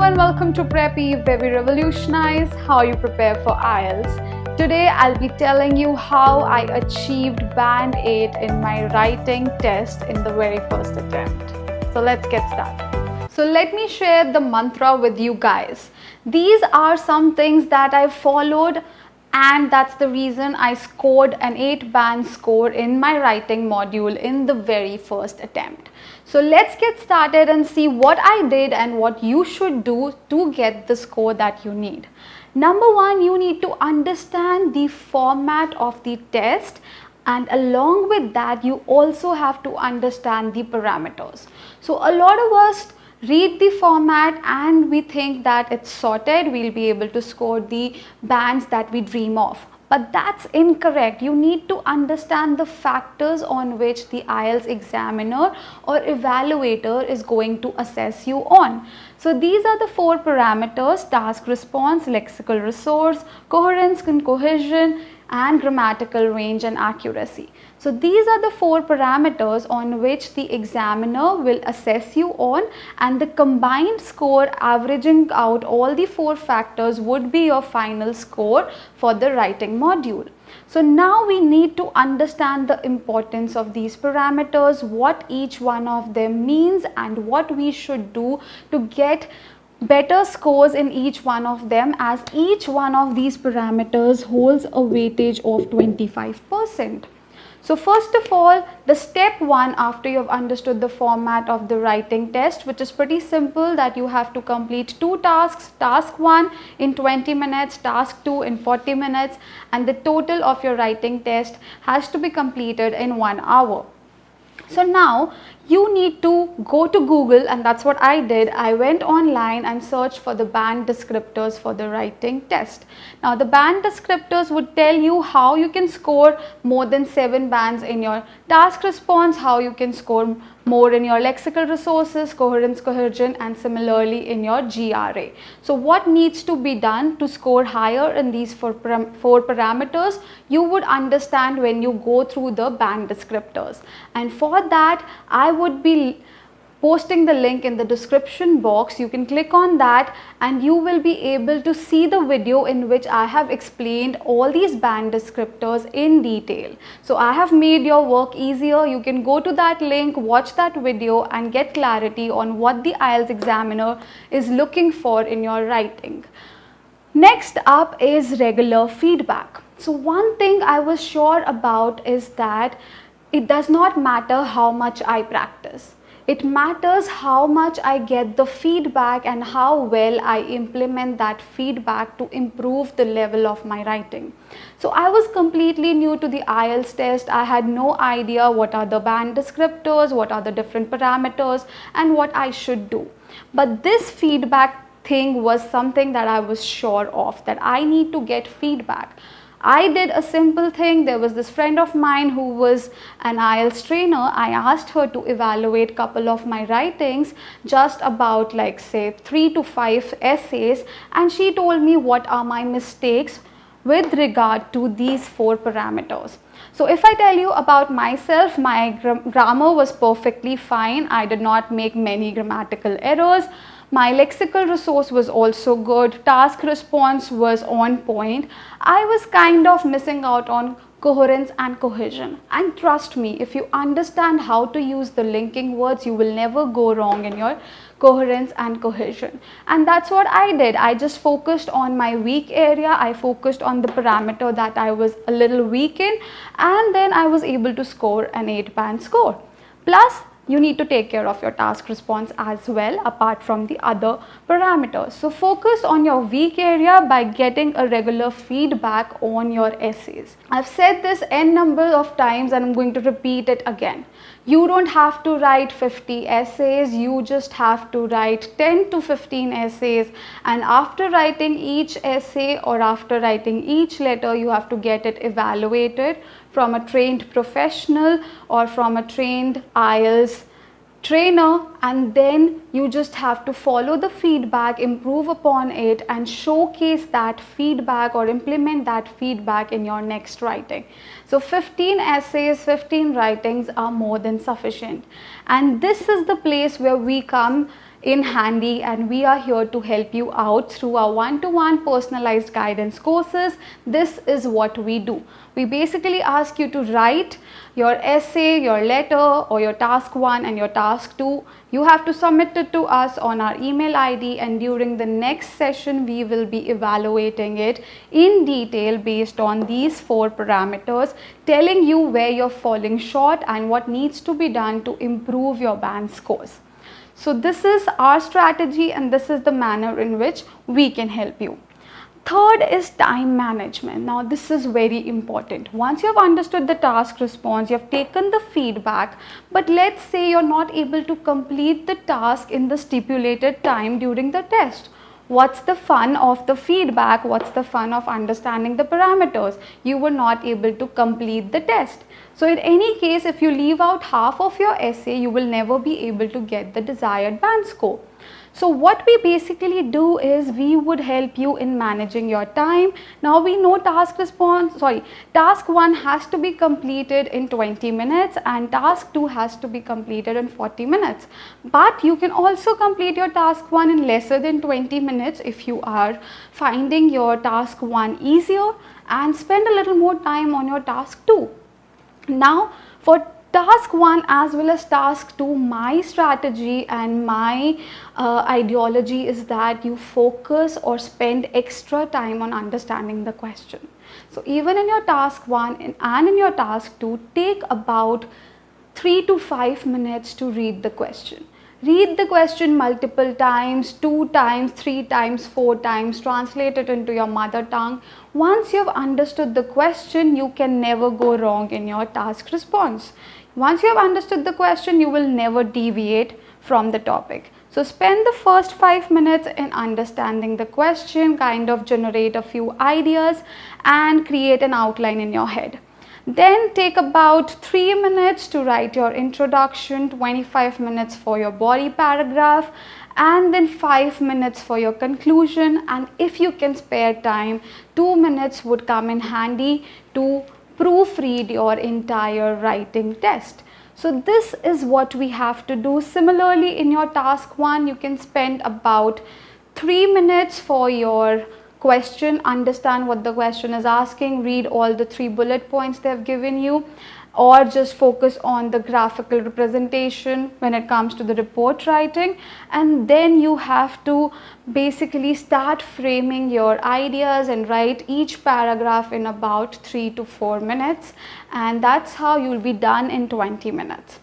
and welcome to Preppy, where we revolutionize how you prepare for IELTS. Today I'll be telling you how I achieved Band 8 in my writing test in the very first attempt. So let's get started. So let me share the mantra with you guys. These are some things that I followed, and that's the reason I scored an 8 band score in my writing module in the very first attempt. So let's get started and see what I did and what you should do to get the score that you need. Number one, you need to understand the format of the test, and along with that you also have to understand the parameters. So a lot of us read the format and we think that it's sorted, we'll be able to score the bands that we dream of. But that's incorrect. You need to understand the factors on which the IELTS examiner or evaluator is going to assess you on. So these are the 4 parameters: task response, lexical resource, coherence and cohesion, and grammatical range and accuracy. So these are the 4 parameters on which the examiner will assess you on, and the combined score averaging out all the 4 factors would be your final score for the writing module. So now we need to understand the importance of these parameters, what each one of them means, and what we should do to get better scores in each one of them, as each one of these parameters holds a weightage of 25%. So first of all, the step 1 after you have understood the format of the writing test, which is pretty simple, that you have to complete 2 tasks, task 1 in 20 minutes, task 2 in 40 minutes, and the total of your writing test has to be completed in 1 hour. So now you need to go to Google, and that's what I did. I went online and searched for the band descriptors for the writing test. Now the band descriptors would tell you how you can score more than 7 bands in your task response, how you can score more in your lexical resources, coherence, cohesion, and similarly in your GRA. So what needs to be done to score higher in these 4 parameters, you would understand when you go through the band descriptors. And for that, I would be posting the link in the description box. You can click on that and you will be able to see the video in which I have explained all these band descriptors in detail. So I have made your work easier. You can go to that link, watch that video, and get clarity on what the IELTS examiner is looking for in your writing. Next up is regular feedback. So one thing I was sure about is that it does not matter how much I practice. It matters how much I get the feedback and how well I implement that feedback to improve the level of my writing. So I was completely new to the IELTS test. I had no idea what are the band descriptors, what are the different parameters, and what I should do. But this feedback thing was something that I was sure of, that I need to get feedback. I did a simple thing. There was this friend of mine who was an IELTS trainer. I asked her to evaluate a couple of my writings, just about like say 3 to 5 essays, and she told me what are my mistakes with regard to these 4 parameters. So if I tell you about myself, my grammar was perfectly fine. I did not make many grammatical errors. My lexical resource was also good. Task response was on point. I was kind of missing out on coherence and cohesion. And trust me, if you understand how to use the linking words, you will never go wrong in your coherence and cohesion. And that's what I did. I just focused on my weak area. I focused on the parameter that I was a little weak in, and then I was able to score an 8 band score. Plus, you need to take care of your task response as well, apart from the other parameters. So focus on your weak area by getting a regular feedback on your essays. I've said this n number of times and I'm going to repeat it again. You don't have to write 50 essays, you just have to write 10 to 15 essays, and after writing each essay or after writing each letter, you have to get it evaluated from a trained professional or from a trained IELTS trainer, and then you just have to follow the feedback, improve upon it, and showcase that feedback or implement that feedback in your next writing. So 15 essays, 15 writings are more than sufficient. And this is the place where we come in handy, and we are here to help you out through our one-to-one personalized guidance courses. This is what we do. We basically ask you to write your essay, your letter, or your task 1 and your task 2. You have to submit it to us on our email ID, and during the next session we will be evaluating it in detail based on these 4 parameters, telling you where you're falling short and what needs to be done to improve your band scores. So this is our strategy, and this is the manner in which we can help you. Third is time management. Now this is very important. Once you have understood the task response, you have taken the feedback, but let's say you're not able to complete the task in the stipulated time during the test. What's the fun of the feedback? What's the fun of understanding the parameters? You were not able to complete the test. So in any case, if you leave out half of your essay, you will never be able to get the desired band score. So what we basically do is we would help you in managing your time. Now we know task 1 has to be completed in 20 minutes and task 2 has to be completed in 40 minutes. But you can also complete your task 1 in lesser than 20 minutes if you are finding your task 1 easier, and spend a little more time on your task 2. Now for task 1 as well as task 2, my strategy and my ideology is that you focus or spend extra time on understanding the question. So even in your task 1 and in your task 2, take about 3 to 5 minutes to read the question. Read the question multiple times, 2 times, 3 times, 4 times, translate it into your mother tongue. Once you have understood the question, you can never go wrong in your task response. Once you have understood the question, you will never deviate from the topic. So spend the first 5 minutes in understanding the question, kind of generate a few ideas and create an outline in your head. Then take about 3 minutes to write your introduction, 25 minutes for your body paragraph, and then 5 minutes for your conclusion. And if you can spare time, 2 minutes would come in handy to proofread your entire writing test. So this is what we have to do. Similarly, in your task 1, you can spend about 3 minutes for your question, understand what the question is asking, read all the 3 bullet points they have given you, or just focus on the graphical representation when it comes to the report writing. And then you have to basically start framing your ideas and write each paragraph in about 3 to 4 minutes, and that's how you'll be done in 20 minutes.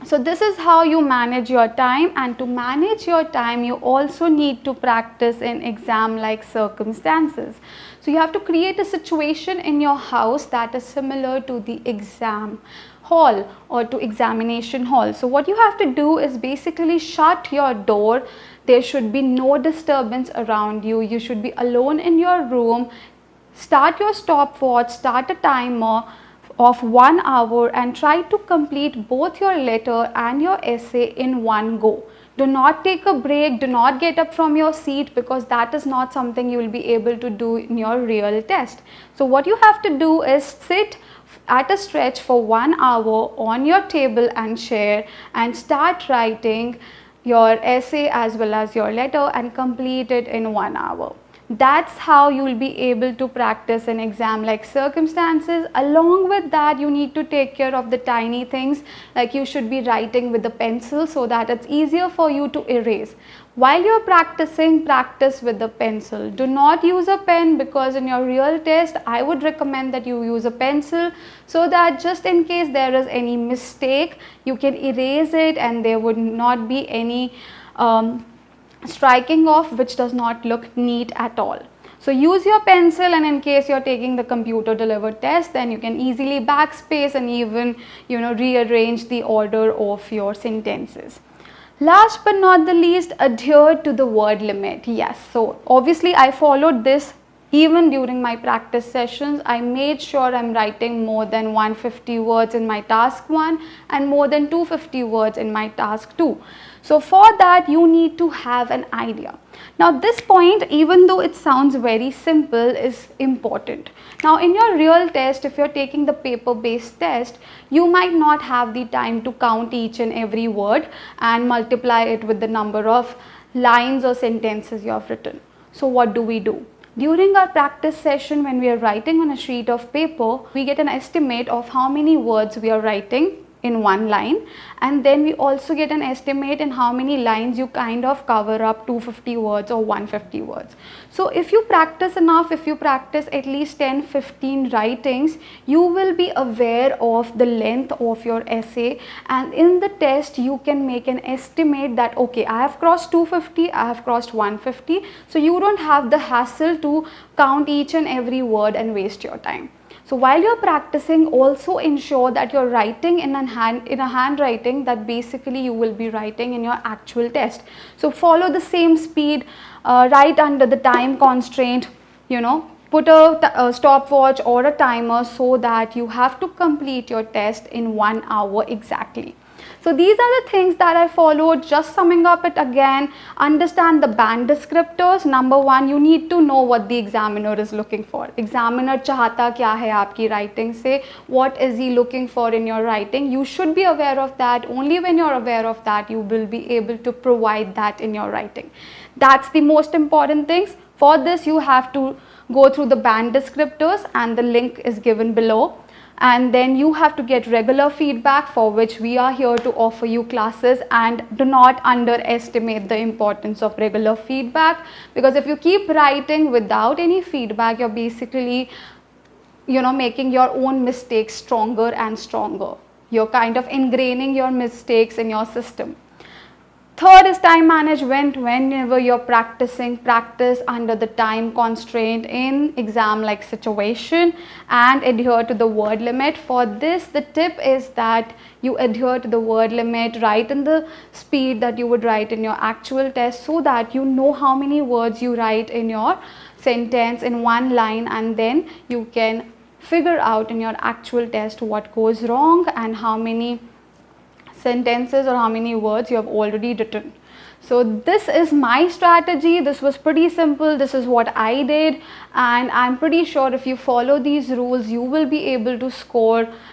So this is how you manage your time, and to manage your time you also need to practice in exam-like circumstances. So you have to create a situation in your house that is similar to the exam hall or to examination hall. So what you have to do is basically shut your door. There should be no disturbance around you. You should be alone in your room. Start your stopwatch, start a timer of 1 hour and try to complete both your letter and your essay in one go. Do not take a break, do not get up from your seat, because that is not something you will be able to do in your real test. So what you have to do is sit at a stretch for 1 hour on your table and chair and start writing your essay as well as your letter and complete it in 1 hour. That's how you will be able to practice in exam-like circumstances. Along with that, you need to take care of the tiny things, like you should be writing with a pencil so that it's easier for you to erase. While you're practicing, practice with the pencil. Do not use a pen, because in your real test, I would recommend that you use a pencil so that just in case there is any mistake, you can erase it and there would not be any striking off which does not look neat at all. So use your pencil, and in case you're taking the computer delivered test, then you can easily backspace and even rearrange the order of your sentences. Last but not the least, adhere to the word limit. Yes, so obviously I followed this even during my practice sessions. I made sure I'm writing more than 150 words in my task 1 and more than 250 words in my task 2. So for that you need to have an idea. Now this point, even though it sounds very simple, is important. Now in your real test, if you're taking the paper based test, you might not have the time to count each and every word and multiply it with the number of lines or sentences you have written. So what do? During our practice session, when we are writing on a sheet of paper, we get an estimate of how many words we are writing in one line, and then we also get an estimate in how many lines you kind of cover up 250 words or 150 words. So if you practice enough, if you practice at least 10-15 writings, you will be aware of the length of your essay, and in the test you can make an estimate that okay, I have crossed 250, I have crossed 150, so you don't have the hassle to count each and every word and waste your time. So while you're practicing, also ensure that you're writing in a handwriting that basically you will be writing in your actual test. So follow the same speed, write under the time constraint, put a stopwatch or a timer so that you have to complete your test in 1 hour exactly. So these are the things that I followed. Just summing up it again, understand the band descriptors. Number one, you need to know what the examiner is looking for. Examiner चाहता क्या है आपकी writing से, what is he looking for in your writing. You should be aware of that. Only when you're aware of that, you will be able to provide that in your writing. That's the most important things. For this, you have to go through the band descriptors, and the link is given below. And then you have to get regular feedback, for which we are here to offer you classes. And do not underestimate the importance of regular feedback, because if you keep writing without any feedback, you're basically making your own mistakes stronger and stronger. You're kind of ingraining your mistakes in your system. Third is time management. Whenever you're practicing, practice under the time constraint in exam like situation, and adhere to the word limit. For this, the tip is that you adhere to the word limit, write in the speed that you would write in your actual test, so that you know how many words you write in your sentence in one line, and then you can figure out in your actual test what goes wrong and how many sentences or how many words you have already written. So this is my strategy. This was pretty simple. This is what I did, and I'm pretty sure if you follow these rules, you will be able to score